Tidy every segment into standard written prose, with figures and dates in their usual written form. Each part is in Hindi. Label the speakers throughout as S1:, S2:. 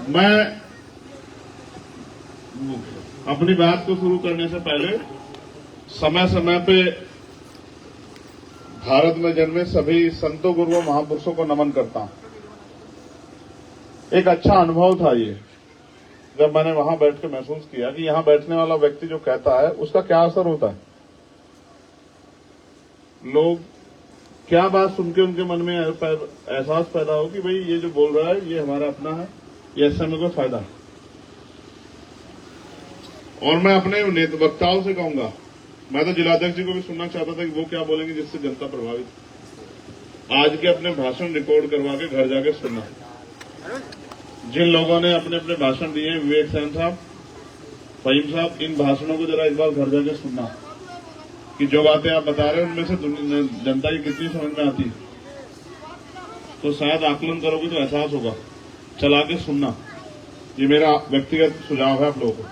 S1: मैं अपनी बात को शुरू करने से पहले समय समय पे भारत में जन्मे सभी संतों, गुरुओं, महापुरुषों को नमन करता हूं। एक अच्छा अनुभव था ये, जब मैंने वहां बैठ के महसूस किया कि यहां बैठने वाला व्यक्ति जो कहता है उसका क्या असर होता है। लोग क्या बात सुन के उनके मन में एहसास पैदा हो कि भाई ये जो बोल रहा है ये हमारा अपना है, ये इससे हमें कोई फायदा है। और मैं अपने वक्ताओं से कहूंगा, मैं तो जिलाध्यक्ष जी को भी सुनना चाहता था कि वो क्या बोलेंगे जिससे जनता प्रभावित। आज के अपने भाषण रिकॉर्ड करवा के घर जाके सुनना। जिन लोगों ने अपने अपने भाषण दिए हैं, विवेक सेन साहब, फहीम साहब, इन भाषणों को जरा एक बार घर जाके सुनना कि जो बातें आप बता रहे हैं उनमें से जनता की कितनी समझ में आती है। तो शायद आकलन करोगे तो एहसास होगा। चला के सुनना, ये मेरा व्यक्तिगत सुझाव है आप लोगों को।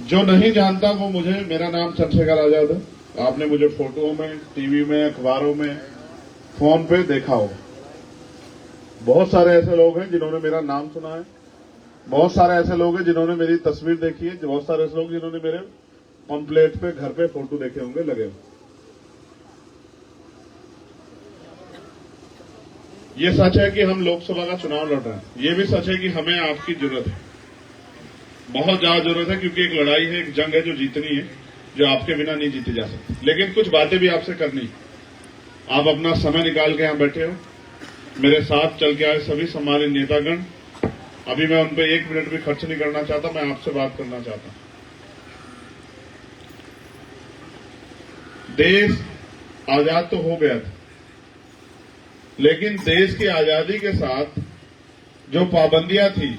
S1: जो नहीं जानता वो मुझे, मेरा नाम चंद्रशेखर आजाद है। आपने मुझे फोटोओं में, टीवी में, अखबारों में, फोन पे देखा हो। बहुत सारे ऐसे लोग हैं जिन्होंने मेरा नाम सुना है, बहुत सारे ऐसे लोग हैं जिन्होंने मेरी तस्वीर देखी है, बहुत सारे ऐसे लोग जिन्होंने मेरे पंपलेट पे, घर पे फोटो देखे होंगे लगे हो। ये सच है कि हम लोकसभा का चुनाव लड़ रहे हैं, ये भी सच है कि हमें आपकी जरूरत है, बहुत ज्यादा जरूरत है, क्योंकि एक लड़ाई है, एक जंग है जो जीतनी है, जो आपके बिना नहीं जीती जा सकती। लेकिन कुछ बातें भी आपसे करनी। आप अपना समय निकाल के यहां बैठे हो, मेरे साथ चल के आए सभी सम्मानित नेतागण, अभी मैं उन पर 1 मिनट भी खर्च नहीं करना चाहता, मैं आपसे बात करना चाहता हूं। देश आजाद तो हो गया था, लेकिन देश की आजादी के साथ जो पाबंदियां थी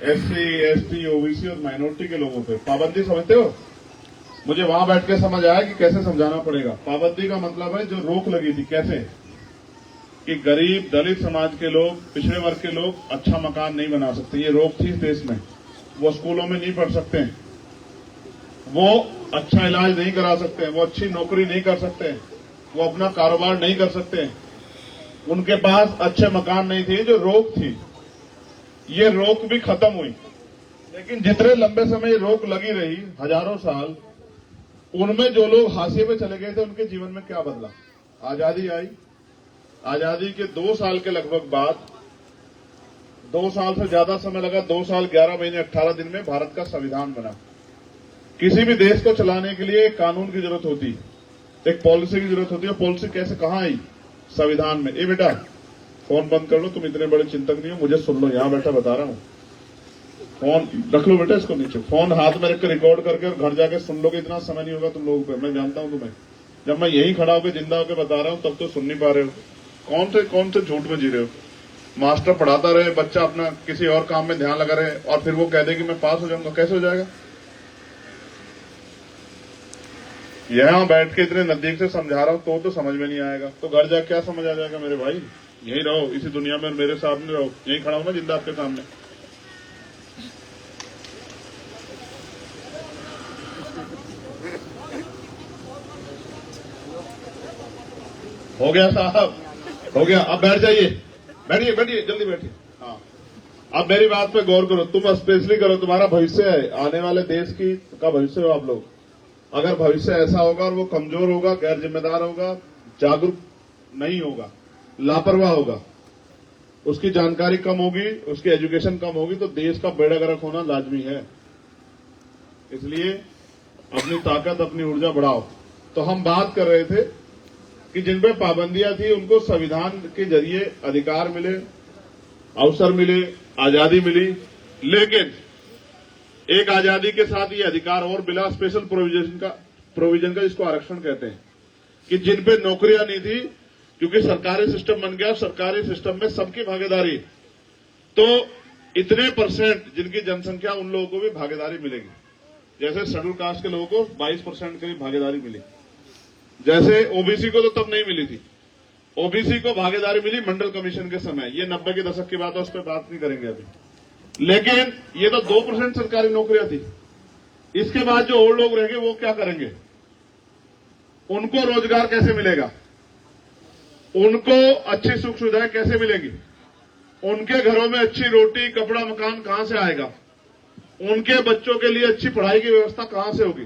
S1: एससी, एसटी, ओबीसी और माइनॉरिटी के लोगों पे, पाबंदी समझते हो? मुझे वहां बैठ के समझ आया कि कैसे समझाना पड़ेगा। पाबंदी का मतलब है जो रोक लगी थी, कैसे कि गरीब, दलित समाज के लोग, पिछड़े वर्ग के लोग अच्छा मकान नहीं बना सकते, ये रोक थी इस देश में। वो स्कूलों में नहीं पढ़ सकते हैं, वो अच्छा इलाज नहीं करा सकते हैं, वो अच्छी नौकरी नहीं कर सकते हैं, वो अपना कारोबार नहीं कर सकते हैं, उनके पास अच्छे मकान नहीं थे। जो रोक थी, ये रोक भी खत्म हुई। लेकिन जितने लंबे समय ये रोक लगी रही, हजारों साल, उनमें जो लोग हाशिए पे चले गए थे उनके जीवन में क्या बदला? आजादी आई, आजादी के 2 साल के लगभग बाद, 2 साल से ज्यादा समय लगा, 2 साल 11 महीने 18 दिन में भारत का संविधान बना। किसी भी देश को चलाने के लिए एक कानून की जरूरत होती, एक पॉलिसी की जरूरत होती है। पॉलिसी कैसे, कहां आई? संविधान में। ए बेटा, फोन बंद कर लो, तुम इतने बड़े चिंतक नहीं हो, मुझे सुन लो, यहां बैठा बता रहा हूं। फोन रख लो बेटा, इसको नीचे, फोन हाथ में रख के रिकॉर्ड करके और घर जाके सुन लोगे। इतना समय नहीं होगा तुम लोगों पे, मैं जानता हूं तुम्हें। जब मैं यही खड़ा होकर जिंदा होकर बता रहा हूं तब तो सुन नहीं पा रहे हो। कौन से झूठ में जी रहे हो? मास्टर पढ़ाता रहे, बच्चा अपना किसी और काम में ध्यान लगा रहे, और फिर वो कह दे कि मैं पास हो जाऊंगा। कैसे हो जाएगा? यहां बैठ के इतने नजदीक से समझा रहा हूं तो समझ में नहीं आएगा, तो घर जाके क्या समझ आ जाएगा मेरे भाई? यही रहो, इसी दुनिया में मेरे सामने रहो, यही खड़ा हूं ना जिंदा आपके सामने। हो गया साहब, हो गया। अब बैठ जाइए, बैठिए बैठिए, जल्दी बैठिए। हाँ, अब मेरी बात पे गौर करो, तुम स्पेशली करो, तुम्हारा भविष्य है, आने वाले देश की का भविष्य हो आप लोग। अगर भविष्य ऐसा होगा और वो कमजोर होगा, गैर जिम्मेदार होगा, जागरूक नहीं होगा, लापरवाह होगा, उसकी जानकारी कम होगी, उसकी एजुकेशन कम होगी, तो देश का बेड़ा गर्क होना लाजमी है। इसलिए अपनी ताकत, अपनी ऊर्जा बढ़ाओ। तो हम बात कर रहे थे कि जिन पे पाबंदियां थी उनको संविधान के जरिए अधिकार मिले, अवसर मिले, आजादी मिली। लेकिन एक आजादी के साथ ये अधिकार और मिला, स्पेशल प्रोविजन का जिसको आरक्षण कहते हैं, कि जिन पे नौकरियां नहीं थी, क्योंकि सरकारी सिस्टम बन गया, सरकारी सिस्टम में सबकी भागीदारी, तो इतने % जिनकी जनसंख्या, उन लोगों को भी भागीदारी मिलेगी। जैसे शेड्यूल कास्ट के लोगों को 22% की भी भागीदारी मिली, जैसे ओबीसी को तो तब नहीं मिली थी। ओबीसी को भागीदारी मिली मंडल कमीशन के समय, ये 90 के दशक की बात है, उस पर बात नहीं करेंगे अभी। लेकिन ये तो 2% सरकारी नौकरियां थी। इसके बाद जो और लोग रहेंगे वो क्या करेंगे? उनको रोजगार कैसे मिलेगा? उनको अच्छी सुख सुविधाएं कैसे मिलेंगी? उनके घरों में अच्छी रोटी कपड़ा मकान कहां से आएगा? उनके बच्चों के लिए अच्छी पढ़ाई की व्यवस्था कहां से होगी?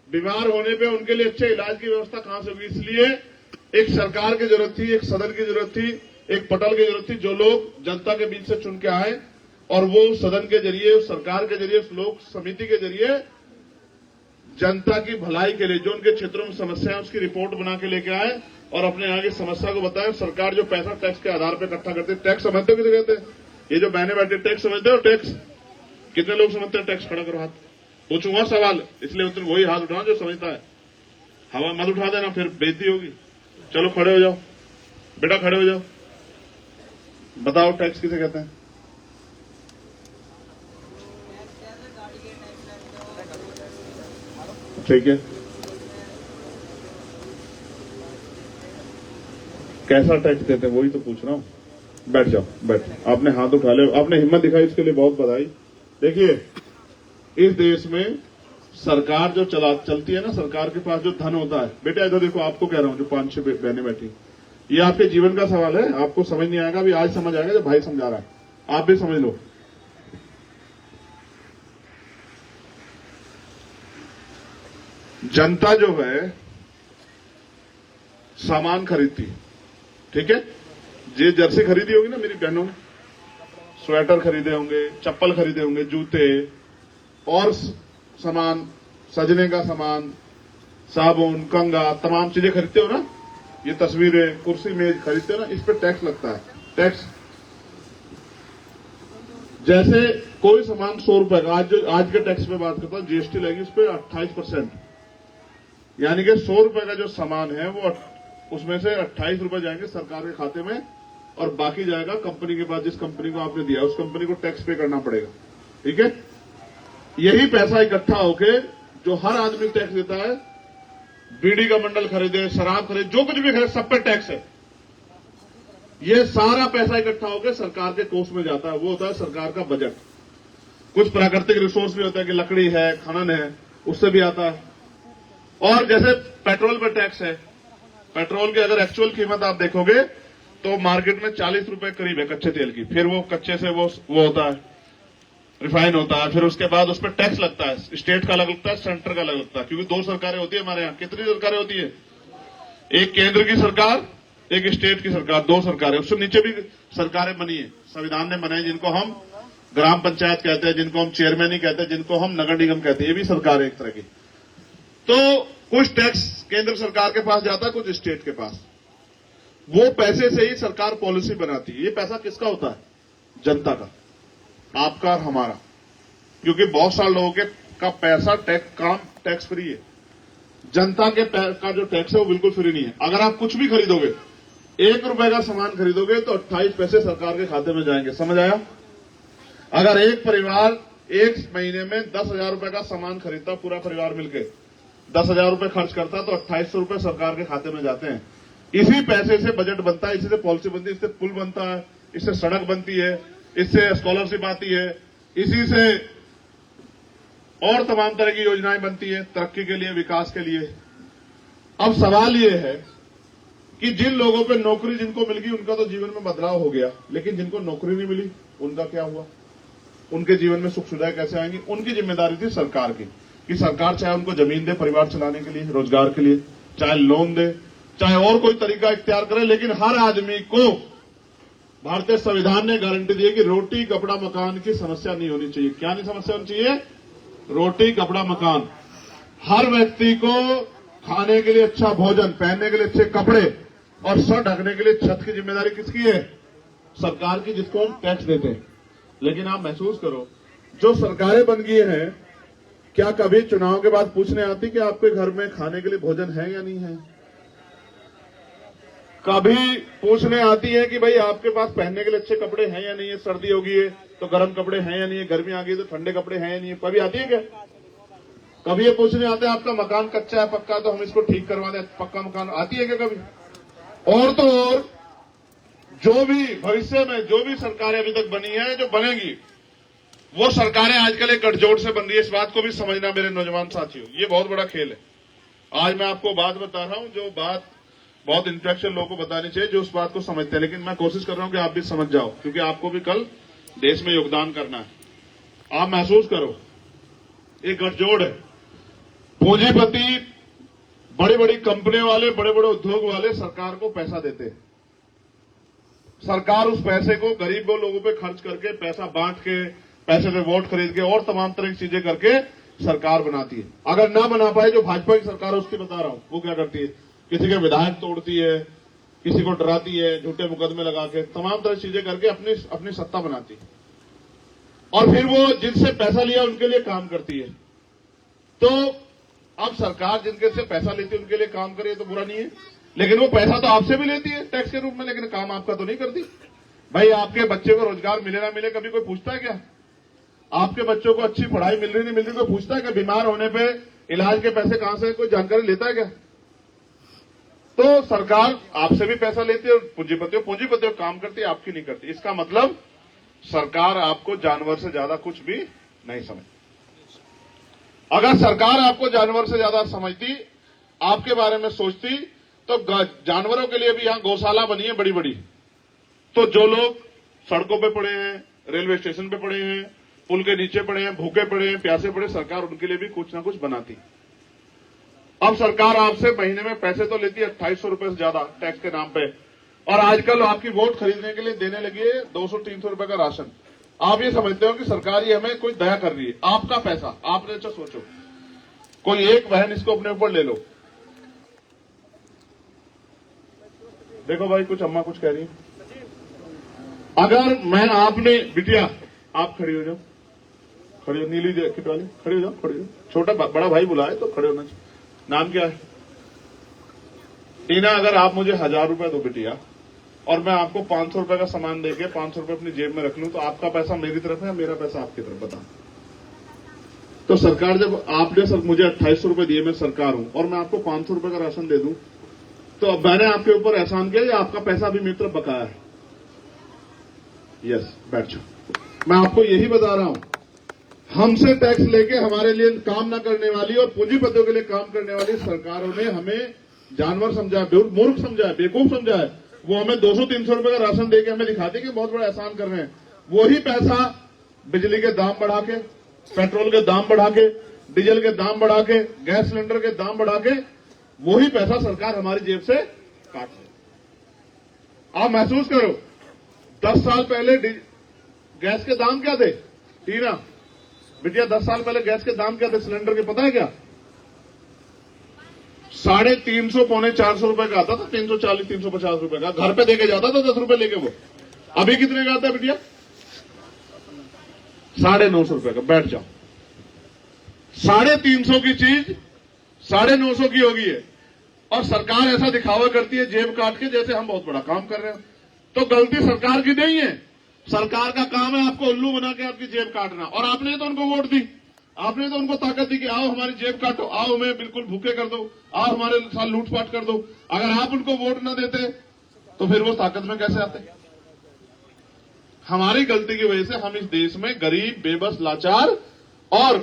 S1: बीमार होने पे उनके लिए अच्छे इलाज की व्यवस्था कहां से होगी? इसलिए एक सरकार की जरूरत थी, एक सदन की जरूरत थी, एक पटल की जरूरत थी, जो लोग जनता के बीच से चुन के आए और वो सदन के जरिए, उस सरकार के जरिए, उस लोक समिति के जरिए जनता की भलाई के लिए जो उनके क्षेत्रों में समस्या है उसकी रिपोर्ट बना के लेके आए और अपने यहाँ की समस्या को बताएं। सरकार जो पैसा टैक्स के आधार पर इकट्ठा करती है, टैक्स समझते हो किसे कहते हैं? ये जो बहने बैठे टैक्स समझते हो? टैक्स कितने लोग समझते हैं? टैक्स खड़ा करो हाथ, पूछूंगा सवाल, इसलिए उतने वही हाथ उठाओ जो समझता है। हवा मत उठा देना, फिर बेइज्जती होगी। चलो खड़े हो जाओ बेटा, खड़े हो जाओ, बताओ टैक्स किसे कहते हैं? ठीक है, कैसा टैक्स देते हैं वही तो पूछ रहा हूं। बैठ जाओ, बैठ। आपने हाथ उठा लिया, आपने हिम्मत दिखाई, इसके लिए बहुत बधाई। देखिए, इस देश में सरकार जो चलती है ना, सरकार के पास जो धन होता है, बेटा इधर देखो, आपको कह रहा हूं जो 5-6 बहनें बैठी, ये आपके जीवन का सवाल है। आपको समझ नहीं आएगा, अभी आज समझ आएगा जब भाई समझा रहा है, आप भी समझ लो। जनता जो है सामान खरीदती, ठीक है? ये जर्सी खरीदी होगी ना मेरी बहनों ने, स्वेटर खरीदे होंगे, चप्पल खरीदे होंगे, जूते और सामान, सजने का सामान, साबुन, कंघा, तमाम चीजें खरीदते हो ना, ये तस्वीरें, कुर्सी मेज खरीदते हो ना, इस पे टैक्स लगता है। टैक्स जैसे कोई सामान 100 रुपए का, आज के टैक्स पे बात करता हूं, जीएसटी लगेगी उस पर 28%, यानी कि 100 रुपए का जो सामान है वो उसमें से 28 रुपए जाएंगे सरकार के खाते में और बाकी जाएगा कंपनी के पास। जिस कंपनी को आपने दिया उस कंपनी को टैक्स पे करना पड़ेगा, ठीक है? यही पैसा इकट्ठा होके जो हर आदमी टैक्स देता है, बीड़ी का मंडल खरीदे, शराब खरीदे, जो कुछ भी खरीदे, सब पे टैक्स है। ये सारा पैसा इकट्ठा होकर सरकार के कोष में जाता है, वो होता है सरकार का बजट। कुछ प्राकृतिक रिसोर्स भी होता है कि लकड़ी है, खनन है, उससे भी आता है। और जैसे पेट्रोल पर टैक्स है, पेट्रोल की अगर एक्चुअल कीमत आप देखोगे तो मार्केट में 40 रुपए करीब है कच्चे तेल की, फिर वो कच्चे से वो होता है, रिफाइन होता है, फिर उसके बाद उस पर टैक्स लगता है, स्टेट का अलग लगता है, सेंटर का अलग लगता है, क्योंकि 2 सरकारें होती है हमारे यहाँ। कितनी सरकारें होती है? एक केंद्र की सरकार, एक स्टेट की सरकार, 2 सरकारें। उससे नीचे भी सरकारें बनी है, संविधान ने बनाई, जिनको हम ग्राम पंचायत कहते हैं, जिनको हम चेयरमैन ही कहते हैं, जिनको हम नगर निगम कहते हैं, ये भी सरकार है एक तरह की। तो कुछ टैक्स केंद्र सरकार के पास जाता है, कुछ स्टेट के पास। वो पैसे से ही सरकार पॉलिसी बनाती है। ये पैसा किसका होता है? जनता का, आपका और हमारा, क्योंकि बहुत सारे लोगों के का पैसा टैक्स फ्री है। जनता के का जो टैक्स है वो बिल्कुल फ्री नहीं है। अगर आप कुछ भी खरीदोगे, 1 रुपए का सामान खरीदोगे तो 28 पैसे सरकार के खाते में जाएंगे। समझ आया? अगर एक परिवार एक महीने में 10,000 रुपए का सामान खरीदता, पूरा परिवार मिलकर 10,000 रुपए खर्च करता, तो 2800 रुपए सरकार के खाते में जाते हैं। इसी पैसे से बजट बनता है, इसी से पॉलिसी बनती है, इससे पुल बनता है, इससे सड़क बनती है, इससे स्कॉलरशिप आती है, इसी से और तमाम तरह की योजनाएं बनती है तरक्की के लिए, विकास के लिए। अब सवाल यह है कि जिन लोगों पे नौकरी जिनको मिल गई उनका तो जीवन में बदलाव हो गया, लेकिन जिनको नौकरी नहीं मिली उनका क्या हुआ? उनके जीवन में सुख सुविधाएं कैसे आएंगी? उनकी जिम्मेदारी थी सरकार की कि सरकार चाहे उनको जमीन दे परिवार चलाने के लिए, रोजगार के लिए, चाहे लोन दे, चाहे और कोई तरीका इख्तियार करे, लेकिन हर आदमी को भारतीय संविधान ने गारंटी दी है कि रोटी कपड़ा मकान की समस्या नहीं होनी चाहिए। क्या नहीं समस्या होनी चाहिए? रोटी कपड़ा मकान। हर व्यक्ति को खाने के लिए अच्छा भोजन, पहनने के लिए अच्छे कपड़े और सर ढकने के लिए छत की जिम्मेदारी किसकी है? सरकार की, जिसको हम टैक्स देते हैं। लेकिन आप महसूस करो, जो सरकारें बन गई हैं, क्या कभी चुनाव के बाद पूछने आती कि आपके घर में खाने के लिए भोजन है या नहीं है? कभी पूछने आती है कि भाई आपके पास पहनने के लिए अच्छे कपड़े हैं या नहीं है? सर्दी होगी है तो गर्म कपड़े हैं या नहीं है? गर्मी आ गई तो ठंडे कपड़े हैं या नहीं है? कभी आती है क्या? कभी ये पूछने आते हैं आपका मकान कच्चा है पक्का तो हम इसको ठीक करवा दें, पक्का मकान? आती है क्या कभी? और तो और जो भी भविष्य में जो भी सरकारें अभी तक बनी है, जो बनेगी, वो सरकारें आजकल एक गठजोड़ से बन रही है। इस बात को भी समझना मेरे नौजवान साथियों, ये बहुत बड़ा खेल है। आज मैं आपको बात बता रहा हूं, जो बात बहुत इंटेलेक्चुअल लोगों को बतानी चाहिए जो उस बात को समझते हैं, लेकिन मैं कोशिश कर रहा हूं कि आप भी समझ जाओ, क्योंकि आपको भी कल देश में योगदान करना है। आप महसूस करो, एक गठजोड़ है। पूंजीपति, बड़ी बड़ी कंपनियों वाले, बड़े बड़े उद्योग वाले सरकार को पैसा देते हैं। सरकार उस पैसे को गरीब लोगों पे खर्च करके, पैसा बांट के, पैसे से वोट खरीद के और तमाम तरह की चीजें करके सरकार बनाती है। अगर ना बना पाए, जो भाजपा की सरकार है उसकी बता रहा हूं, वो क्या करती है, किसी के विधायक तोड़ती है, किसी को डराती है, झूठे मुकदमे लगा के, तमाम तरह की चीजें करके अपनी सत्ता बनाती है। और फिर वो जिनसे पैसा लिया उनके लिए काम करती है। तो अब सरकार जिनके से पैसा लेती है उनके लिए काम करे तो बुरा नहीं है, लेकिन वो पैसा तो आपसे भी लेती है टैक्स के रूप में, लेकिन काम आपका तो नहीं करती। भाई, आपके बच्चे को रोजगार मिले ना मिले, कभी कोई पूछता है क्या? आपके बच्चों को अच्छी पढ़ाई मिल रही नहीं मिल रही, कोई पूछता है कि बीमार होने पे इलाज के पैसे कहां से, कोई जानकारी लेता है क्या? तो सरकार आपसे भी पैसा लेती है और पूंजीपतियों काम करती है, आपकी नहीं करती। इसका मतलब सरकार आपको जानवर से ज्यादा कुछ भी नहीं समझती। अगर सरकार आपको जानवर से ज्यादा समझती, आपके बारे में सोचती, तो जानवरों के लिए भी यहां गौशाला बनी है बड़ी बड़ी। तो जो लोग सड़कों पे पड़े हैं, रेलवे स्टेशन पे पड़े हैं, पुल के नीचे पड़े हैं, भूखे पड़े हैं, प्यासे पड़े, सरकार उनके लिए भी कुछ ना कुछ बनाती। अब सरकार आपसे महीने में पैसे तो लेती है 2800 रुपए से ज्यादा टैक्स के नाम पे, और आजकल आपकी वोट खरीदने के लिए देने लगी है 200-300 रुपए का राशन। आप ये समझते हो कि सरकार ही हमें कोई दया कर रही है? आपका पैसा, आपने अच्छा सोचो, कोई एक बहन इसको अपने ऊपर ले लो। देखो भाई, कुछ अम्मा कुछ कह रही है। अगर मैं, आपने, बिटिया आप खड़ी हो जाओ, खड़ी हो, नीली जैकेट वाली खड़ी हो जाओ, खड़ी हो। छोटा बड़ा भाई बुलाए तो खड़े होना चाहिए। नाम क्या है? टीना। अगर आप मुझे 1000 रुपए दो बिटिया, और मैं आपको 500 रुपए का सामान देके 500 रुपए अपनी जेब में रख लूं, तो आपका पैसा मेरी तरफ है या मेरा पैसा आपकी तरफ? बता। तो सरकार, जब आपने सर मुझे 2800 रुपए दिए, मैं सरकार हूं, और मैं आपको 500 रुपए का राशन दे दूं, तो अब मैंने आपके ऊपर एहसान किया या आपका पैसा भी मेरी तरफ बकाया है? यस, बैठ जाओ। मैं आपको यही बता रहा हूं, हमसे टैक्स लेके हमारे लिए काम न करने वाली और पूंजीपतियों के लिए काम करने वाली सरकारों ने हमें जानवर समझा है, मूर्ख समझा है, बेवकूफ समझा है। वो हमें 200-300 रुपए का राशन देके हमें दिखाते कि बहुत बड़ा एहसान कर रहे हैं। वही पैसा बिजली के दाम बढ़ा के, पेट्रोल के दाम बढ़ा के, डीजल के दाम बढ़ा के, गैस सिलेंडर के दाम बढ़ा के, वही पैसा सरकार हमारी जेब से काट ले। आप महसूस करो, 10 साल पहले गैस के दाम क्या थे? टीना बिटिया, 10 साल पहले गैस के दाम क्या थे सिलेंडर के, पता है क्या? 350 पौने 400 रुपए का आता था, 340-350 रुपए का। घर पे देके जाता था 10 रुपए लेके वो। अभी कितने का आता है बिटिया? 950 रुपए का। बैठ जाओ। 350 की चीज 950 की होगी है, और सरकार ऐसा दिखावा करती है जेब काट के, जैसे हम बहुत बड़ा काम कर रहे हैं। तो गलती सरकार की नहीं है, सरकार का काम है आपको उल्लू बना के आपकी जेब काटना। और आपने तो उनको वोट दी, आपने तो उनको ताकत दी कि आओ हमारी जेब काटो, आओ हमें बिल्कुल भूखे कर दो, आओ हमारे साथ लूटपाट कर दो। अगर आप उनको वोट ना देते तो फिर वो ताकत में कैसे आते? हमारी गलती की वजह से हम इस देश में गरीब, बेबस, लाचार और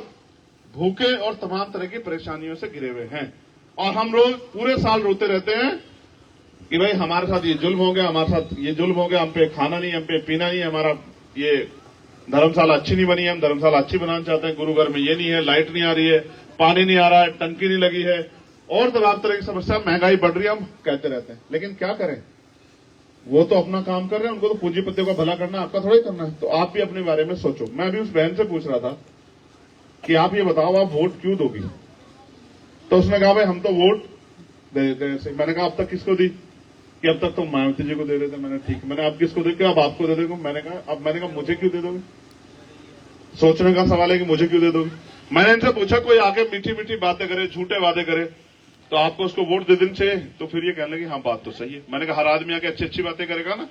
S1: भूखे और तमाम तरह की परेशानियों से घिरे हुए हैं। और हम रोज पूरे साल रोते रहते हैं कि भाई हमारे साथ ये जुल्म हो गया, हमारे साथ ये जुल्म हो गया, हम पे खाना नहीं, हम पे पीना नहीं, हमारा ये धर्मशाला अच्छी नहीं बनी है, हम धर्मशाला अच्छी बनाना चाहते हैं, गुरुघर में ये नहीं है, लाइट नहीं आ रही है, पानी नहीं आ रहा है, टंकी नहीं लगी है, और तमाम तरह की समस्या, महंगाई बढ़ रही है, हम कहते रहते हैं। लेकिन क्या करें, वो तो अपना काम कर रहे हैं, उनको तो पूंजीपतियों का भला करना, आपका थोड़ा ही करना है। तो आप भी अपने बारे में सोचो। मैं भी उस बहन से पूछ रहा था कि आप ये बताओ, आप वोट क्यों दोगी? तो उसने कहा भाई हम तो वोट दे देते हैं। मैंने कहा अब तक किसको दी? कि अब तक तो मायावती जी को दे रहे थे। मैंने ठीक, मैंने अब किसको दे? अब आपको दे दोगे। मैंने कहा मुझे क्यों दे दोगे? सोचने का सवाल है कि मुझे क्यों दे दोगे। मैंने इनसे पूछा, कोई आके मीठी मीठी बातें करे, झूठे वादे करे, तो आपको उसको वोट दे देना चाहिए? तो फिर ये कहने लगे हाँ बात तो सही है। मैंने कहा हर आदमी आके अच्छी अच्छी बातें करेगा ना,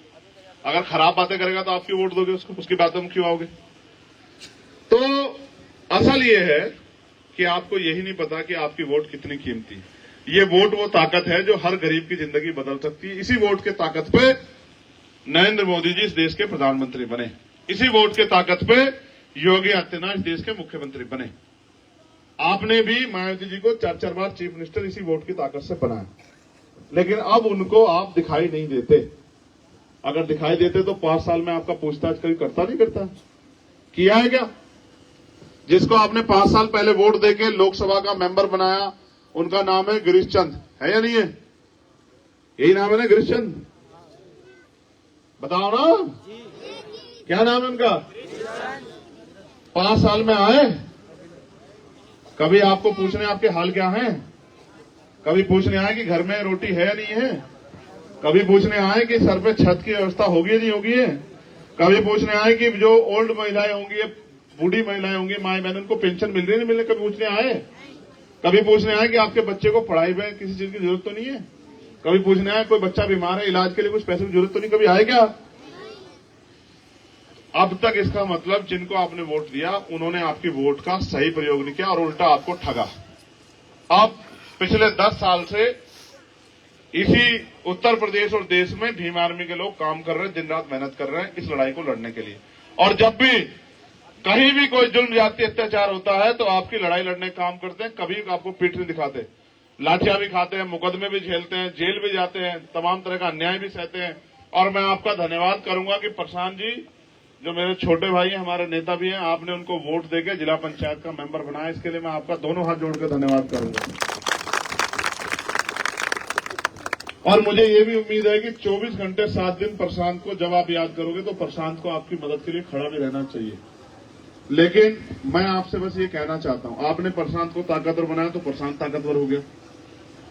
S1: अगर खराब बातें करेगा तो आप क्यों वोट दोगे उसको? उसकी बातों में क्यों आओगे? तो असल ये है कि आपको यही नहीं पता कि आपकी वोट कितनी कीमती है। ये वोट वो ताकत है जो हर गरीब की जिंदगी बदल सकती है। इसी वोट के ताकत पे नरेंद्र मोदी जी इस देश के प्रधानमंत्री बने, इसी वोट के ताकत पे योगी आदित्यनाथ इस देश के मुख्यमंत्री बने। आपने भी मायावती जी को 4-4 बार चीफ मिनिस्टर इसी वोट की ताकत से बनाया। लेकिन अब उनको आप दिखाई नहीं देते। अगर दिखाई देते तो 5 साल में आपका पूछताछ कभी करता नहीं करता? किया है क्या? जिसको आपने 5 साल पहले वोट देके लोकसभा का मेंबर बनाया, उनका नाम है गिरीश चंद, है या नहीं है? यही नाम है ना, गिरीश चंद? बताओ ना, क्या नाम है उनका? 5 साल में आए, कभी आपको पूछने आपके हाल क्या है? कभी पूछने आए कि घर में रोटी है या नहीं है? कभी पूछने आए कि सर पे छत की व्यवस्था होगी या नहीं होगी है? कभी पूछने आए कि जो ओल्ड महिलाएं होंगी, बूढ़ी महिलाएं होंगी, माए बहन, उनको पेंशन मिल रही नहीं मिल रही? कभी पूछने आए? कभी पूछने आए कि आपके बच्चे को पढ़ाई में किसी चीज की जरूरत तो नहीं है? कभी पूछने आए कोई बच्चा बीमार है, इलाज के लिए कुछ पैसे की जरूरत तो नहीं? कभी आए क्या? अब तक इसका मतलब जिनको आपने वोट दिया उन्होंने आपकी वोट का सही प्रयोग नहीं किया और उल्टा आपको ठगा। अब पिछले 10 साल से इसी उत्तर प्रदेश और देश में भीम आर्मी के लोग काम कर रहे हैं, दिन रात मेहनत कर रहे हैं इस लड़ाई को लड़ने के लिए। और जब भी कहीं भी कोई जुल्म जाति अत्याचार होता है तो आपकी लड़ाई लड़ने का काम करते हैं, कभी आपको पीठ नहीं दिखाते, लाठियां भी खाते हैं, मुकदमे भी झेलते हैं, जेल भी जाते हैं, तमाम तरह का अन्याय भी सहते हैं। और मैं आपका धन्यवाद करूंगा कि प्रशांत जी जो मेरे छोटे भाई हैं, हमारे नेता भी हैं, आपने उनको वोट देकर जिला पंचायत का मेंबर बनाया, इसके लिए मैं आपका दोनों हाथ जोड़कर धन्यवाद करूंगा। और मुझे ये भी उम्मीद है कि 24 घंटे 7 दिन प्रशांत को जब आप याद करोगे तो प्रशांत को आपकी मदद के लिए खड़ा भी रहना चाहिए। लेकिन मैं आपसे बस ये कहना चाहता हूं, आपने प्रशांत को ताकतवर बनाया तो प्रशांत ताकतवर हो गया।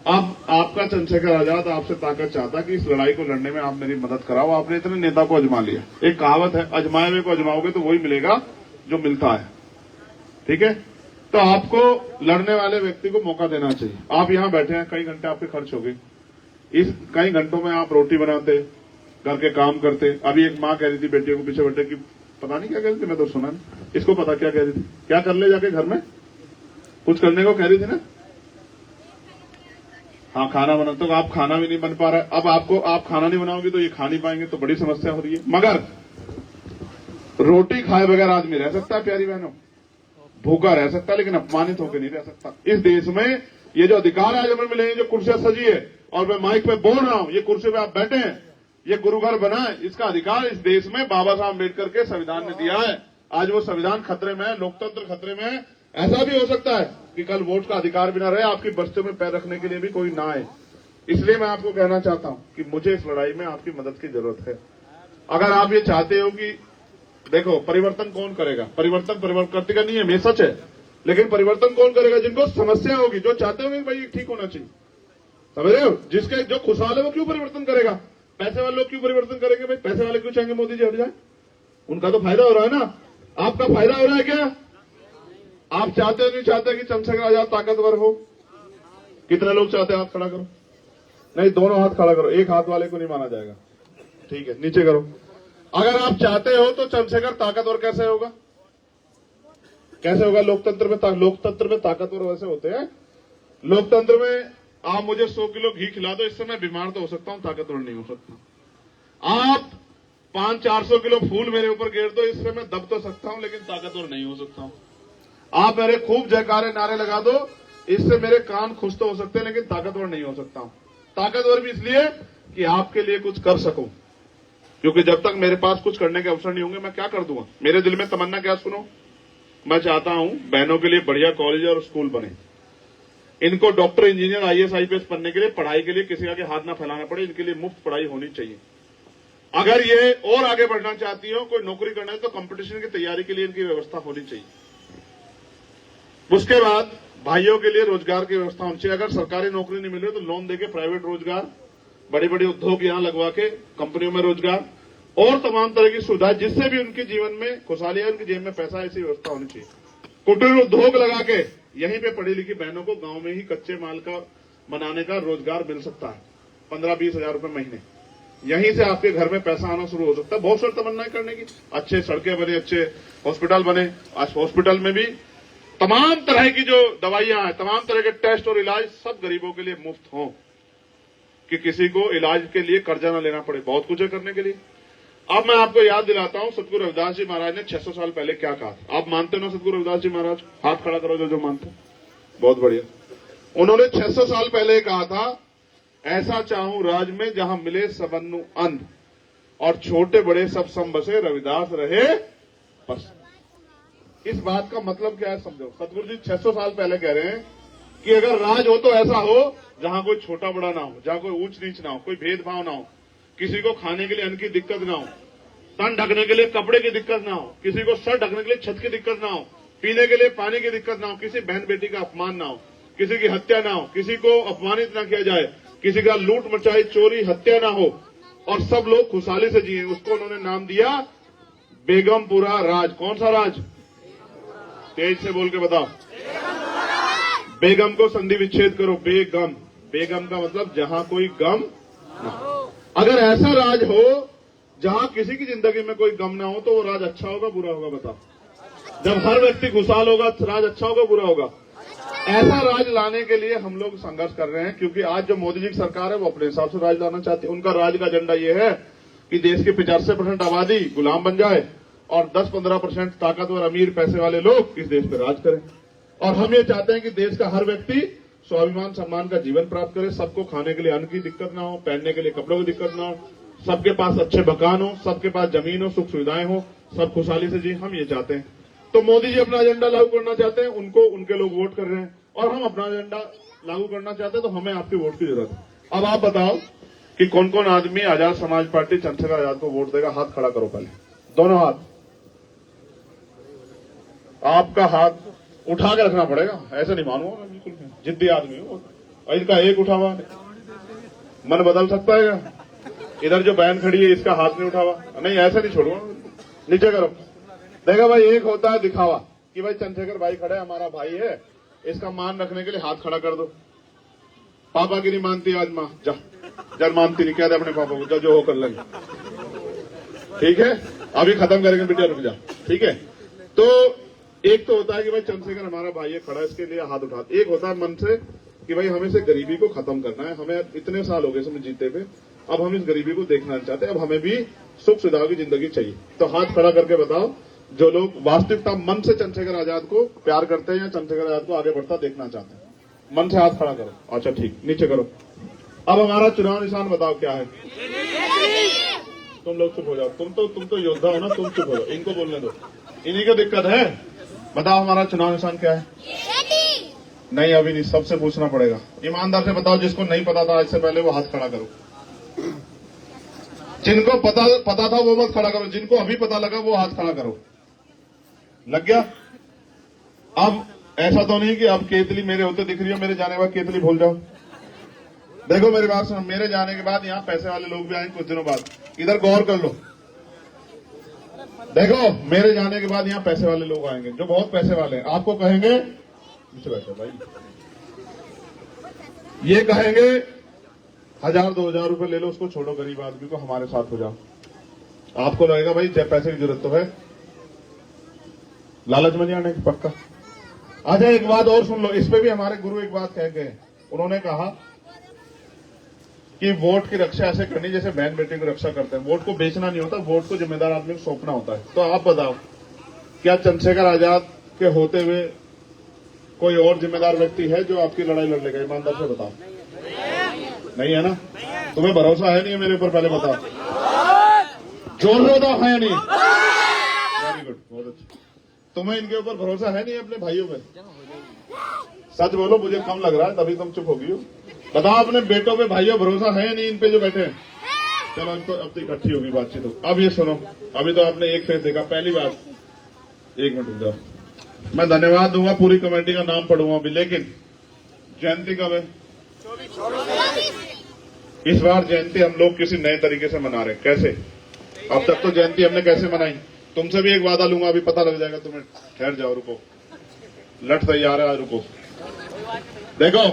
S1: अब आपका चंद्रशेखर आजाद आपसे ताकत चाहता कि इस लड़ाई को लड़ने में आप मेरी मदद कराओ। आपने इतने नेता को अजमा लिया। एक कहावत है, अजमाए हुए को अजमाओगे तो वही मिलेगा जो मिलता है। ठीक है, तो आपको लड़ने वाले व्यक्ति को मौका देना चाहिए। आप यहां बैठे हैं, कई घंटे आपके खर्च हो गए, इस कई घंटों में आप रोटी बनाते, घर के काम करते। अभी एक माँ कह रही थी बेटियों को पीछे बैठे कि पता नहीं क्या कह रही थी, मैं तो सुना नहीं, इसको पता क्या कह रही थी, क्या कर ले जाके घर में कुछ करने को कह रही थी ना? हाँ, खाना बना, तो आप खाना भी नहीं बन पा रहा है। अब आप खाना नहीं बनाओगे तो ये खा नहीं पाएंगे, तो बड़ी समस्या हो रही है। मगर रोटी खाए बगैर आदमी रह सकता है प्यारी बहनों, भूखा रह सकता है लेकिन अपमानित होकर नहीं रह सकता। इस देश में ये जो अधिकार आज हमें मिले हैं, जो कुर्सियां सजी है और मैं माइक पे बोल रहा हूं, ये कुर्सी पे आप बैठे हैं, ये गुरुघर बना है, इसका अधिकार इस देश में बाबा साहब अम्बेडकर के संविधान ने दिया है। आज वो संविधान खतरे में है, लोकतंत्र खतरे में है। ऐसा भी हो सकता है कि कल वोट का अधिकार भी ना रहे, आपकी बस्तियों में पैर रखने के लिए भी कोई ना आए। इसलिए मैं आपको कहना चाहता हूं कि मुझे इस लड़ाई में आपकी मदद की जरूरत है। अगर आप ये चाहते हो कि देखो, परिवर्तन कौन करेगा? परिवर्तन परिवर्तन का नहीं है, ये सच है, लेकिन परिवर्तन कौन करेगा? जिनको समस्या होगी, जो चाहते होंगे भाई ठीक होना चाहिए, समझ रहे हो? जिसके जो खुशहाल है वो क्यों परिवर्तन करेगा? पैसे वाले लोग क्यों परिवर्तन करेंगे? भाई पैसे वाले क्यों चाहेंगे मोदी जी हट जाए? उनका तो फायदा हो रहा है ना, आपका फायदा हो रहा है क्या? आप चाहते हो नहीं चाहते कि चंद्रशेखर आजाद ताकतवर हो? कितने लोग चाहते हैं? हाथ खड़ा करो। नहीं, दोनों हाथ खड़ा करो, एक हाथ वाले को नहीं माना जाएगा। ठीक है, नीचे करो। अगर आप चाहते हो तो चंद्रशेखर ताकतवर कैसे होगा? कैसे होगा? लोकतंत्र में ताकतवर वैसे होते हैं। लोकतंत्र में आप मुझे 100 किलो घी खिला दो, इससे मैं बीमार तो हो सकता हूं, ताकतवर नहीं हो सकता। आप 500-400 किलो फूल मेरे ऊपर गिर दो, इससे मैं दब तो सकता हूं, लेकिन ताकतवर नहीं हो सकता हूं। आप मेरे खूब जयकारे नारे लगा दो, इससे मेरे कान खुश तो हो सकते हैं, लेकिन ताकतवर नहीं हो सकता हूं। ताकतवर भी इसलिए कि आपके लिए कुछ कर सकूं, क्योंकि जब तक मेरे पास कुछ करने के अवसर नहीं होंगे मैं क्या कर दूंगा? मेरे दिल में तमन्ना क्या, सुनो, मैं चाहता हूं बहनों के लिए बढ़िया कॉलेज और स्कूल बने, इनको डॉक्टर, इंजीनियर, IAS, IPS पढ़ने के लिए, पढ़ाई के लिए किसी आगे हाथ ना फैलाना पड़े, इनके लिए मुफ्त पढ़ाई होनी चाहिए। अगर ये और आगे बढ़ना चाहती हो, कोई नौकरी करना है, तो कंपटीशन की तैयारी के लिए इनकी व्यवस्था होनी चाहिए। उसके बाद भाइयों के लिए रोजगार की व्यवस्था होनी चाहिए। अगर सरकारी नौकरी नहीं मिल रही तो लोन देके प्राइवेट रोजगार, बड़े बड़े उद्योग यहां लगवा के कंपनियों में रोजगार और तमाम तरह की सुविधा, जिससे भी उनके जीवन में खुशहाली है, उनकी जेब में पैसा, ऐसी व्यवस्था होनी चाहिए। कुटीर उद्योग लगा के यहीं पे पढ़ी लिखी बहनों को गांव में ही कच्चे माल का बनाने का रोजगार मिल सकता है, 15-20 हजार रुपए महीने। यहीं से आपके घर में पैसा आना शुरू हो सकता है। बहुत सारी तमन्नाएं करने की, अच्छे सड़कें बने, अच्छे हॉस्पिटल बने। आज हॉस्पिटल में भी तमाम तरह की जो दवाइयां हैं, तमाम तरह के टेस्ट और इलाज सब गरीबों के लिए मुफ्त हों, कि किसी को इलाज के लिए कर्जा न लेना पड़े। बहुत कुछ है करने के लिए। अब मैं आपको याद दिलाता हूं सतगुरु रविदास जी महाराज ने 600 साल पहले क्या कहा था। आप मानते हो ना सतगुरु रविदास जी महाराज? हाथ खड़ा करो जो मानते। बहुत बढ़िया। उन्होंने 600 साल पहले कहा था ऐसा चाहूं राज में जहां मिले सबन्नु अन्न, और छोटे बड़े सब सम बसे, रविदास रहे बस। इस बात का मतलब क्या है समझो। सतगुरु जी 600 साल पहले कह रहे हैं कि अगर राज हो तो ऐसा हो जहां कोई छोटा बड़ा ना हो, जहां कोई ऊंच नीच ना हो, कोई भेदभाव ना हो, किसी को खाने के लिए अन्न की दिक्कत ना हो, तन ढकने के लिए कपड़े की दिक्कत ना हो, किसी को सर ढकने के लिए छत की दिक्कत ना हो, पीने के लिए पानी की दिक्कत ना हो, किसी बहन बेटी का अपमान ना हो, किसी की हत्या ना हो, किसी को अपमानित ना किया जाए, किसी का लूट मचाई चोरी हत्या ना हो, और सब लोग खुशहाली से जिए। उसको उन्होंने नाम दिया बेगमपुरा राज। कौन सा राज? तेज से बोल के बताओ। बेगम को संधि विच्छेद करो। बेगम, बेगम का मतलब जहां कोई गम ना हो। अगर ऐसा राज हो जहां किसी की जिंदगी में कोई गम ना हो तो वो राज अच्छा होगा बुरा होगा बताओ? जब हर व्यक्ति खुशहाल होगा तो राज अच्छा होगा बुरा होगा? ऐसा राज लाने के लिए हम लोग संघर्ष कर रहे हैं, क्योंकि आज जो मोदी जी की सरकार है वो अपने हिसाब से राज लाना चाहती है। उनका राज का एजेंडा ये है कि देश की 85% आबादी गुलाम बन जाए और 10-15% ताकतवर अमीर पैसे वाले लोग इस देश पे राज करें। और हम ये चाहते हैं कि देश का हर व्यक्ति स्वाभिमान सम्मान का जीवन प्राप्त करे, सबको खाने के लिए अन्न की दिक्कत ना हो, पहनने के लिए कपड़ों की दिक्कत ना हो, सबके पास अच्छे मकान हो, सबके पास जमीन हो, सुख सुविधाएं हो, सब खुशहाली से जी। हम ये चाहते हैं। तो मोदी जी अपना एजेंडा लागू करना चाहते हैं, उनको उनके लोग वोट कर रहे हैं, और हम अपना एजेंडा लागू करना चाहते हैं, तो हमें आपकी वोट की जरूरत है। अब आप बताओ कि कौन कौन आदमी आजाद समाज पार्टी चंद्रशेखर आजाद को वोट देगा? हाथ खड़ा करो पहले, दोनों हाथ। आपका हाथ उठा के रखना पड़ेगा, ऐसे नहीं मानूंगा मैं, बिल्कुल जिद्दी आदमी हूं। इनका एक उठा हुआ मन बदल सकता है क्या? इधर जो बहन खड़ी है इसका हाथ नहीं उठा हुआ, नहीं ऐसे नहीं छोड़ूंगा। नीचे करो। देखा भाई, एक होता है दिखावा कि भाई चंद्रशेखर भाई खड़े हमारा भाई है, इसका मान रखने के लिए हाथ खड़ा कर दो। पापा की नहीं मानती आज माँ, जा जब मानती नहीं, कह दे अपने पापा को जो हो कर लेंगे, ठीक है? अभी खत्म करेंगे बेटा, रुक जा, ठीक है? तो एक तो होता है कि भाई चंद्रशेखर हमारा भाई है खड़ा, इसके लिए हाथ उठा। एक होता है मन से कि भाई हमें से गरीबी को खत्म करना है, हमें इतने साल हो गए इसमें जीते पे, अब हम इस गरीबी को देखना चाहते हैं, अब हमें भी सुख सुविधाओं की जिंदगी चाहिए। तो हाथ खड़ा करके बताओ जो लोग वास्तविकता मन से चंद्रशेखर आजाद को प्यार करते हैं या चंद्रशेखर आजाद को आगे बढ़ता देखना चाहते हैं। मन से हाथ खड़ा करो। अच्छा ठीक, नीचे करो। अब हमारा चुनाव निशान बताओ क्या है? तुम लोग चुप हो जाओ, तुम तो योद्धा हो ना, तुम चुप हो जाओ, इनको बोलने दो, इन्हीं को दिक्कत है। बताओ हमारा चुनाव निशान क्या है? नहीं अभी नहीं, सबसे पूछना पड़ेगा। ईमानदार से बताओ, जिसको नहीं पता था आज से पहले वो हाथ खड़ा करो। जिनको पता था वो मत खड़ा करो, जिनको अभी पता लगा वो हाथ खड़ा करो। लग गया? अब ऐसा तो नहीं कि अब केतली मेरे होते दिख रही हो, मेरे जाने के बाद केतली भूल जाओ। देखो मेरी बात सुनो, मेरे जाने के बाद यहाँ पैसे वाले लोग भी आएंगे कुछ दिनों बाद, इधर गौर कर लो। देखो मेरे जाने के बाद यहाँ पैसे वाले लोग आएंगे जो बहुत पैसे वाले हैं, आपको कहेंगे पीछे बैठो भाई, ये कहेंगे 1000-2000 रुपए ले लो, उसको छोड़ो, गरीब आदमी को हमारे साथ हो जाओ। आपको लगेगा भाई जब पैसे की जरूरत तो है, लालच में नहीं आने की पक्का। अच्छा एक बात और सुन लो, इस पे भी हमारे गुरु एक बात कह गए, उन्होंने कहा कि वोट की रक्षा ऐसे करनी जैसे बहन बेटी की रक्षा करते हैं। वोट को बेचना नहीं होता, वोट को जिम्मेदार आदमी को सौंपना होता है। तो आप बताओ, क्या चंद्रशेखर आजाद के होते हुए कोई और जिम्मेदार व्यक्ति है जो आपकी लड़ाई लड़ लेगा? ईमानदार से बताओ, नहीं है ना? तुम्हें भरोसा है नहीं है मेरे ऊपर? पहले बताओ, जोर से बताओ, है नहीं? वेरी गुड, बहुत अच्छा। तुम्हें इनके ऊपर भरोसा है नहीं अपने भाइयों पे? सच बोलो, मुझे कम लग रहा है तभी तुम चुप हो गई हो। बताओ अपने बेटों पे भाइयों भरोसा है नहीं इन पे जो बैठे हैं? चलो इनको अब तो इकट्ठी होगी बातचीत हो। अब ये सुनो, अभी तो आपने एक फेस देखा। पहली बात, एक मिनट रुक जाओ, मैं धन्यवाद दूंगा, पूरी कमेटी का नाम पढ़ूंगा अभी, लेकिन जयंती कब है? इस बार जयंती हम लोग किसी नए तरीके से मना रहे हैं। कैसे? अब तक तो जयंती हमने कैसे मनाई? तुमसे भी एक वादा लूंगा, अभी पता लग जाएगा तुम्हें। ठहर जाओ, रुको, लट तैयार है, रुको। देखो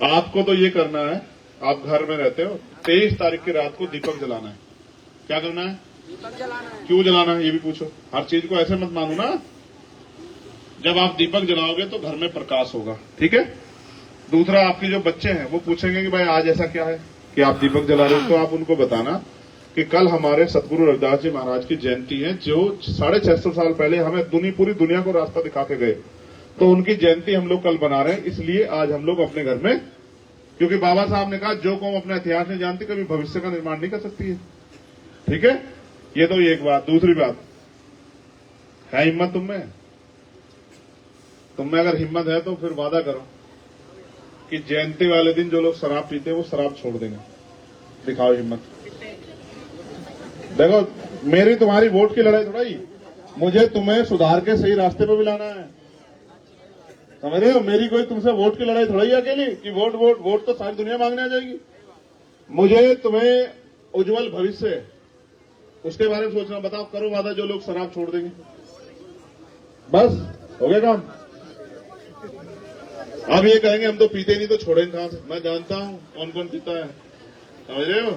S1: आपको तो ये करना है, आप घर में रहते हो, 23 तारीख की रात को दीपक जलाना है। क्या करना है? दीपक जलाना है। क्यों जलाना है ये भी पूछो। हर चीज को ऐसे मत मानो ना, जब आप दीपक जलाओगे तो घर में प्रकाश होगा, ठीक है? दूसरा, आपके जो बच्चे हैं वो पूछेंगे कि भाई आज ऐसा क्या है कि आप दीपक जला रहे हो, तो आप उनको बताना कि कल हमारे सतगुरु रविदास जी महाराज की जयंती है, जो 650 साल पहले हमें पूरी दुनिया को रास्ता दिखा के गए। तो उनकी जयंती हम लोग कल बना रहे हैं, इसलिए आज हम लोग अपने घर में क्योंकि बाबा साहब ने कहा जो कौम अपना इतिहास नहीं जानती कभी भविष्य का निर्माण नहीं कर सकती है। ठीक है, ये तो एक बात। दूसरी बात है हिम्मत तुम में अगर हिम्मत है तो फिर वादा करो कि जयंती वाले दिन जो लोग शराब पीते हैं वो शराब छोड़ देंगे। दिखाओ हिम्मत। देखो, मेरी तुम्हारी वोट की लड़ाई थोड़ा ही, मुझे तुम्हें सुधार के सही रास्ते पर भी लाना है, समझ रहे हो? मेरी कोई तुमसे वोट की लड़ाई थोड़ा ही अकेली कि वोट तो सारी दुनिया मांगने आ जाएगी। मुझे तुम्हें उज्जवल भविष्य उसके बारे में सोचना। बताओ, करो वादा जो लोग शराब छोड़ देंगे। बस हो गया काम। अब ये कहेंगे हम तो पीते नहीं तो छोड़ेंगे कहां से। मैं जानता हूं कौन कौन पीता है, समझ रहे हो?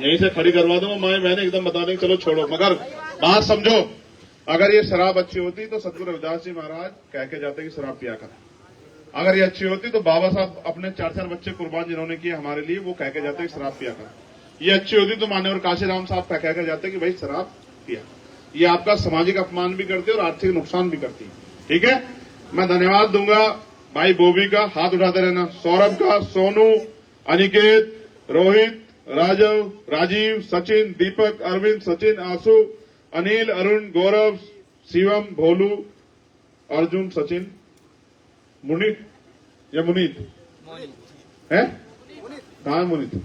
S1: यहीं से खड़ी करवा दूंगा माएं बहनें, एकदम बता देंगे चलो छोड़ो। मगर बात समझो, अगर ये शराब अच्छी होती तो सतगुरु रविदास जी महाराज कह के जाते कि शराब पिया कर। अगर ये अच्छी होती तो बाबा साहब अपने 4-4 बच्चे कुर्बान जिन्होंने किए हमारे लिए, वो कह के जाते कि शराब पिया कर। ये अच्छी होती तो मान्यवर काशीराम साहब कह के जाते कि भाई शराब पिया। ये आपका सामाजिक अपमान भी करती है और आर्थिक नुकसान भी करती है। ठीक है, मैं धन्यवाद दूंगा भाई बोबी का, हाथ उठाते रहना, सौरभ का, सोनू, अनिकेत, रोहित, राजव, राजीव, सचिन, दीपक, अरविंद, सचिन, आंसू, अनिल, अरुण, गौरव, शिवम, भोलू, अर्जुन, सचिन, मुनीत या मुनीत है? कहाँ है मुनीत?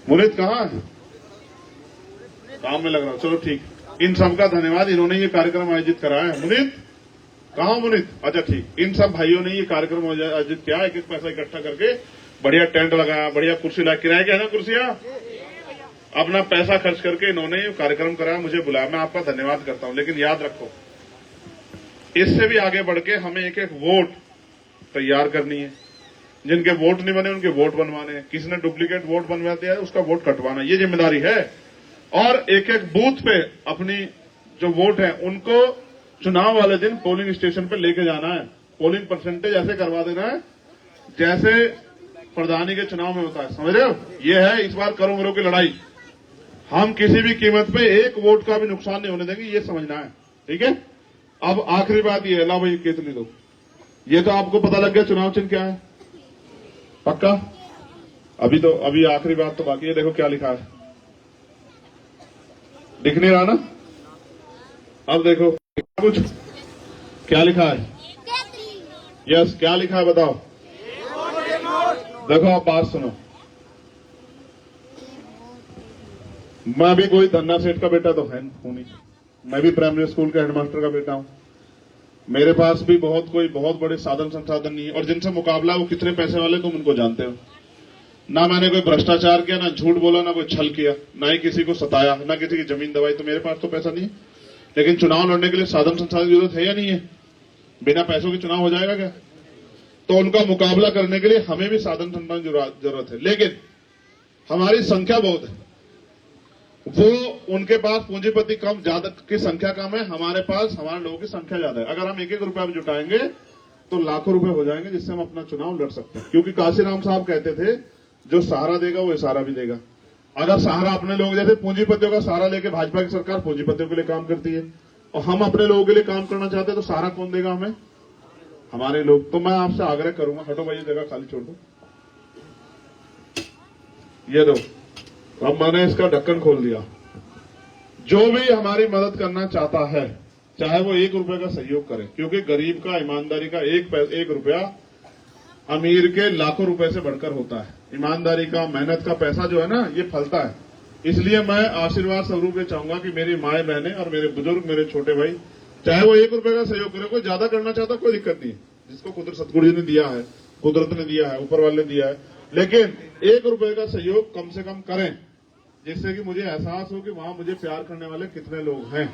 S1: मुनीत कहाँ है? काम में लग रहा हूं। चलो ठीक, इन सबका धन्यवाद, इन्होंने ये कार्यक्रम आयोजित कराया है। मुनीत कहाँ? मुनीत, अच्छा ठीक। इन सब भाइयों ने ये कार्यक्रम आयोजित किया, एक एक पैसा इकट्ठा करके बढ़िया टेंट लगाया, बढ़िया कुर्सी ला, किराए क्या है ना कुर्सियां, अपना पैसा खर्च करके इन्होंने ये कार्यक्रम कराया, मुझे बुलाया। मैं आपका धन्यवाद करता हूं। लेकिन याद रखो, इससे भी आगे बढ़ के हमें एक एक वोट तैयार करनी है। जिनके वोट नहीं बने उनके वोट बनवाने हैं। किसी ने डुप्लीकेट वोट बनवा दिया है उसका वोट कटवाना, ये जिम्मेदारी है। और एक एक बूथ पे अपनी जो वोट है उनको चुनाव वाले दिन पोलिंग स्टेशन पे लेके जाना है। पोलिंग परसेंटेज ऐसे करवा देना है जैसे प्रधानी के चुनाव में होता है, समझ रहे हो? ये है इस बार करो मरो की लड़ाई। हम किसी भी कीमत पे एक वोट का भी नुकसान नहीं होने देंगे, ये समझना है। ठीक है, अब आखिरी बात ये है, ला भाई केतली दो। ये तो आपको पता लग गया चुनाव चिन्ह क्या है, पक्का? अभी आखिरी बात तो बाकी है। देखो क्या लिखा है, दिख नहीं रहा ना? अब देखो कुछ क्या लिखा है। यस, क्या लिखा है बताओ? देखो आप बात सुनो, मैं भी कोई धन्ना सेठ का बेटा तो है नहीं, मैं भी प्राइमरी स्कूल के हेडमास्टर का बेटा हूं। मेरे पास भी बहुत बड़े साधन संसाधन नहीं है। और जिनसे मुकाबला वो कितने पैसे वाले तुम उनको जानते हो। ना मैंने कोई भ्रष्टाचार किया, ना झूठ बोला, ना कोई छल किया, ना ही किसी को सताया, ना किसी की जमीन दबाई। तो मेरे पास तो पैसा नहीं है, लेकिन चुनाव लड़ने के लिए साधन संसाधन की जरूरत है या नहीं है? बिना पैसों के चुनाव हो जाएगा क्या? तो उनका मुकाबला करने के लिए हमें भी साधन संसाधन की जरूरत है। लेकिन हमारी संख्या बहुत है, वो उनके पास पूंजीपति कम, ज्यादा की संख्या कम है, हमारे पास हमारे लोगों की संख्या ज्यादा है। अगर हम एक रुपया भी जुटाएंगे तो लाखों रुपए हो जाएंगे, जिससे हम अपना चुनाव लड़ सकते हैं। क्योंकि काशीराम साहब कहते थे जो सहारा देगा वो इशारा भी देगा। अगर सहारा अपने लोग, जैसे पूंजीपतियों का सहारा लेके भाजपा की सरकार पूंजीपतियों के लिए काम करती है, और हम अपने लोगों के लिए काम करना चाहते हैं, तो सहारा कौन देगा हमें? हमारे लोग। तो मैं आपसे आग्रह करूंगा, हटो भाई, जगह खाली छोड़ दो, ये दो। अब मैंने इसका ढक्कन खोल दिया। जो भी हमारी मदद करना चाहता है, चाहे वो 1 रुपए का सहयोग करे, क्योंकि गरीब का, ईमानदारी का एक रुपया अमीर के लाखों रुपए से बढ़कर होता है। ईमानदारी का, मेहनत का पैसा जो है ना, ये फलता है। इसलिए मैं आशीर्वाद स्वरूप ये चाहूंगा कि मेरी माए बहनें और मेरे बुजुर्ग, मेरे छोटे भाई, चाहे वो 1 रुपए का सहयोग करे, कोई ज्यादा करना चाहता कोई दिक्कत नहीं है, जिसको कुदरत सतगुरु जी ने दिया है, कुदरत ने दिया है, ऊपर वाले ने दिया है। लेकिन 1 रुपए का सहयोग कम से कम करें, जिससे कि मुझे एहसास हो कि वहां मुझे प्यार करने वाले कितने लोग हैं,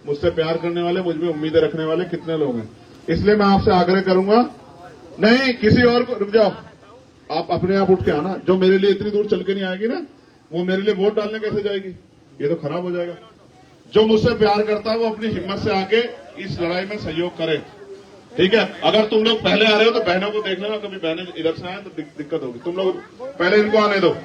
S1: मुझसे प्यार करने वाले, मुझ में उम्मीदें रखने वाले कितने लोग हैं। इसलिए मैं आपसे आग्रह करूंगा, नहीं किसी और को, रुक जाओ, आप अपने आप उठ के आना। जो मेरे लिए इतनी दूर चल के नहीं आएगी ना, वो मेरे लिए वोट डालने कैसे जाएगी? ये तो खराब हो जाएगा। जो मुझसे प्यार करता है वो अपनी हिम्मत से आके इस लड़ाई में सहयोग करे। ठीक है, अगर तुम लोग पहले आ रहे हो तो बहनों को देख लेना, कभी बहनें इधर से आए तो दिक्कत होगी। तुम लोग पहले इनको आने दो।